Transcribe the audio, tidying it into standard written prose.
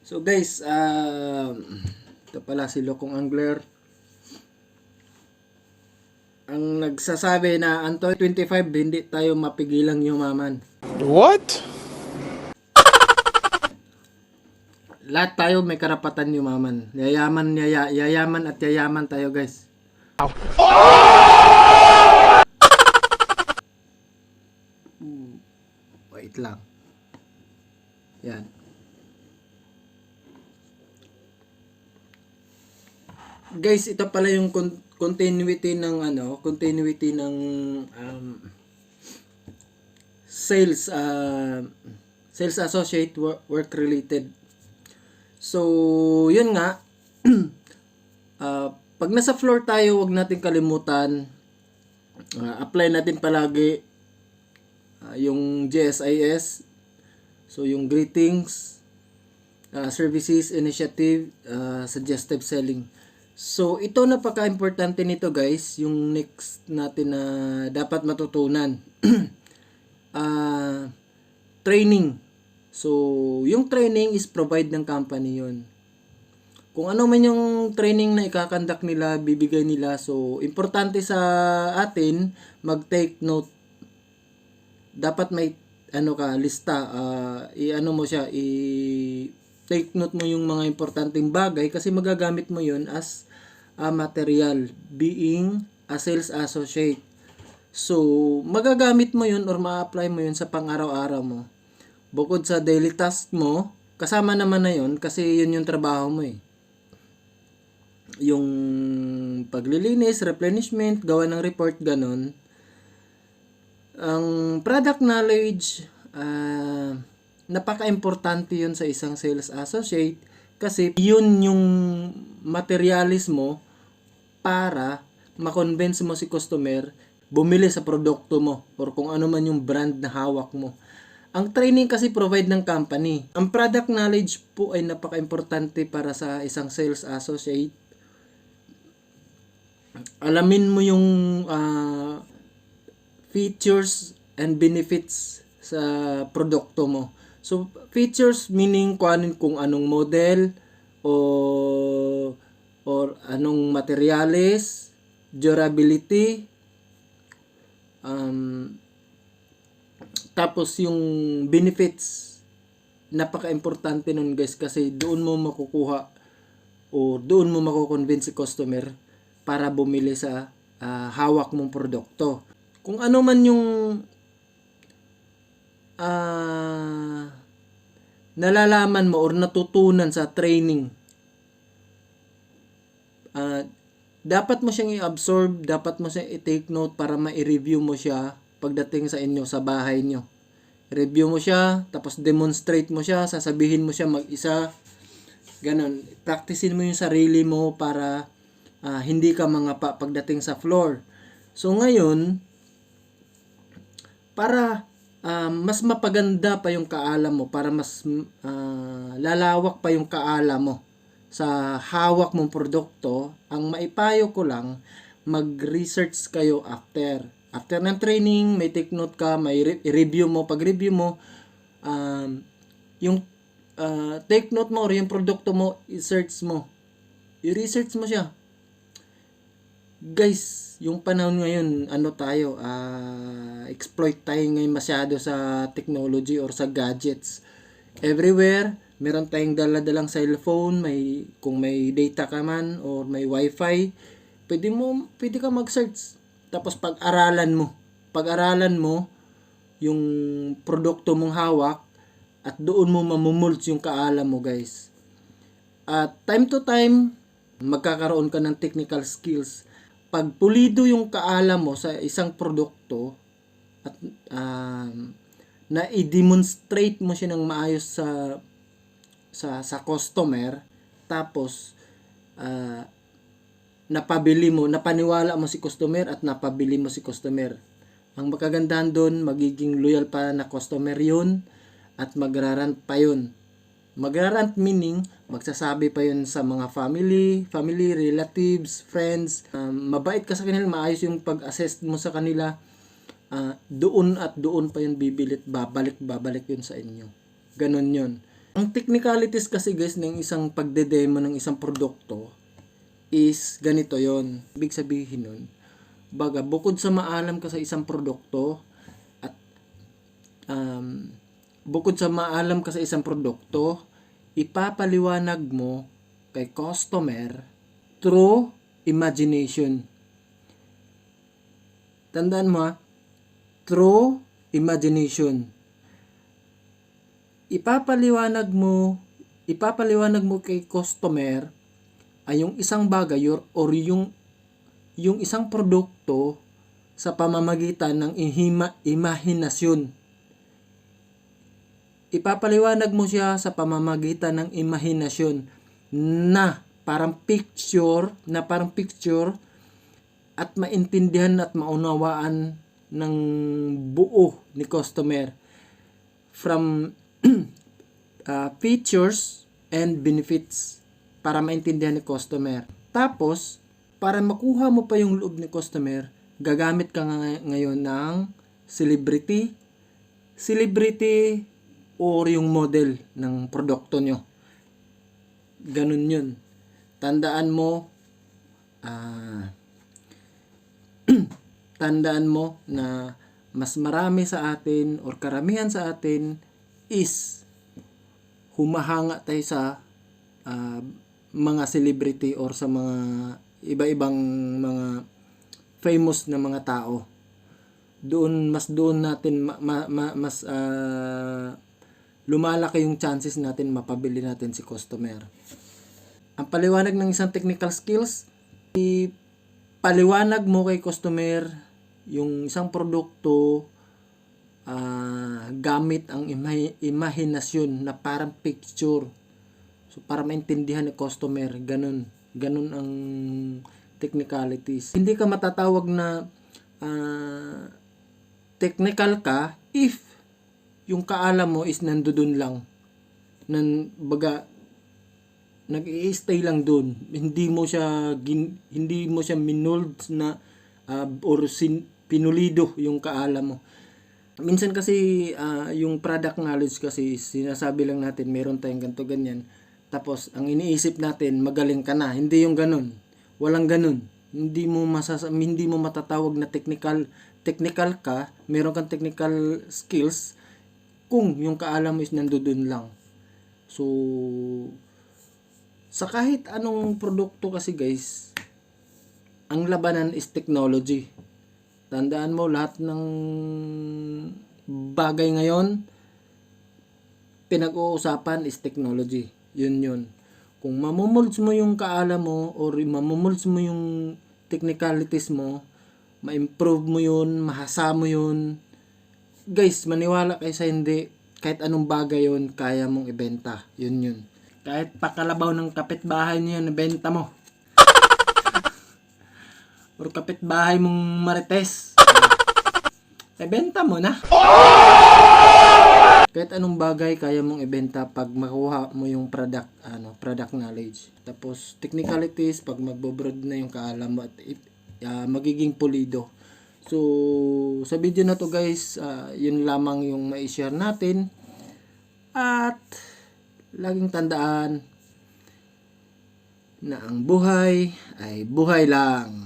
So guys, ito pala si Lokong Angler. Ang nagsasabi na Antoy 25 hindi tayo mapigilang yumaman. What? Lahat tayo may karapatan yumaman. Yayaman at yayaman tayo guys. Wait lang. Yan. Guys, ito pala yung continuity ng sales sales associate work related. So, yun nga. Pag nasa floor tayo, wag natin kalimutan apply natin palagi yung GSIS. So, yung greetings, services, initiative, suggestive selling. So, ito napaka-importante nito guys, yung next natin na dapat matutunan. Training. So, yung training is provide ng company yun. Kung ano man yung training na ikakandak nila, bibigay nila. So, importante sa atin, mag-take note. Dapat may lista. I-ano mo siya, take note mo yung mga importanteng bagay kasi magagamit mo yun as material being a sales associate. So, magagamit mo yun or ma-apply mo yun sa pang-araw-araw mo. Bukod sa daily task mo, kasama naman na yun kasi yun yung trabaho mo eh. Yung paglilinis, replenishment, gawa ng report, ganon. Ang product knowledge, napaka-importante yun sa isang sales associate kasi yun yung materialis mo para ma-convince mo si customer bumili sa produkto mo or kung ano man yung brand na hawak mo. Ang training kasi provide ng company. Ang product knowledge po ay napaka-importante para sa isang sales associate. Alamin mo yung features and benefits sa produkto mo. So, features meaning kung anong model or anong materials, durability, tapos yung benefits, napaka-importante nun guys kasi doon mo makukuha o doon mo makukonvince si customer para bumili sa hawak mong produkto. Kung ano man yung nalalaman mo or natutunan sa training, dapat mo siyang i-absorb, dapat mo siyang i-take note para ma-review mo siya pagdating sa inyo, sa bahay nyo. Review mo siya, tapos demonstrate mo siya, sasabihin mo siya mag-isa. Ganon. Practicein mo yung sarili mo para hindi ka mangapa pagdating sa floor. So ngayon, para mas mapaganda pa yung kaalam mo, para mas lalawak pa yung kaalam mo sa hawak mong produkto, ang maipayo ko lang, mag-research kayo after ng training, may take note ka, may review mo, pag-review mo, yung take note mo or yung produkto mo, i-search mo. I-research mo siya. Guys, yung panahon ngayon, exploit tayo ngayon masyado sa technology or sa gadgets. Everywhere, meron tayong dala-dalang cellphone, kung may data ka man or may wifi, pwede ka mag-search. Tapos pag-aralan mo yung produkto mong hawak at doon mo mamumulch yung kaalam mo guys. At time to time, magkakaroon ka ng technical skills. Pag pulido yung kaalam mo sa isang produkto at na i-demonstrate mo siya ng maayos sa customer, tapos napaniwala mo si customer at napabili mo si customer. Ang makagandahan doon, magiging loyal pa na customer yun at magrarant pa yun. Magrarant meaning, magsasabi pa yun sa mga family, relatives, friends. Mabait ka sa kanila, maayos yung pag-assess mo sa kanila. Doon pa yun bibilit, babalik yun sa inyo. Ganon yun. Ang technicalities kasi guys ng isang pagde-demo ng isang produkto is ganito yon. Ibig sabihin nun, baga bukod sa maalam ka sa isang produkto at bukod sa maalam ka sa isang produkto, ipapaliwanag mo kay customer through imagination. Tandaan mo through imagination. Ipapaliwanag mo kay customer ay yung isang bagay or yung isang produkto sa pamamagitan ng imahinasyon. Ipapaliwanag mo siya sa pamamagitan ng imahinasyon na parang picture at maintindihan at maunawaan ng buo ni customer from features and benefits para maintindihan ni customer. Tapos, para makuha mo pa yung loob ni customer, gagamit ka ngayon ng celebrity or yung model ng produkto nyo. Ganun yun. Tandaan mo na mas marami sa atin or karamihan sa atin is humahanga tayo sa mga celebrity or sa mga iba-ibang mga famous na mga tao. Doon natin mas lumalaki yung chances natin mapabili natin si customer. Ang paliwanag ng isang technical skills, ipaliwanag mo kay customer yung isang produkto gamit ang imahinasyon na parang picture. So, para maintindihan ni customer, ganun ang technicalities. Hindi ka matatawag na technical ka if yung kaalam mo is nandoon lang. Baga, nag-i-stay lang doon. Hindi mo siya minold na pinulido yung kaalam mo. Minsan kasi yung product knowledge kasi sinasabi lang natin meron tayong ganito ganyan. Tapos ang iniisip natin magaling ka na. Hindi yung ganun. Walang ganun. Hindi mo matatawag na technical ka, meron kang technical skills kung yung kaalam mo is nandoon lang. So sa kahit anong produkto kasi guys, ang labanan is technology. Tandaan mo, lahat ng bagay ngayon, pinag-uusapan is technology. Yun. Kung mamumolds mo yung kaalam mo or mamumolds mo yung technicalities mo, ma-improve mo yun, mahasa mo yun. Guys, maniwala kayo sa hindi, kahit anong bagay yun, kaya mong ibenta. Yun. Kahit pakalabaw ng kapitbahay niyo yan, ibenta mo. Or kapitbahay mong marites, ibenta mo na. Kahit anong bagay kaya mong ibenta pag makuha mo yung product knowledge. Tapos technicalities pag magbo-broad na yung kaalam mo at magiging pulido. So sa video na to guys, yun lamang yung mai-share natin. At laging tandaan na ang buhay ay buhay lang.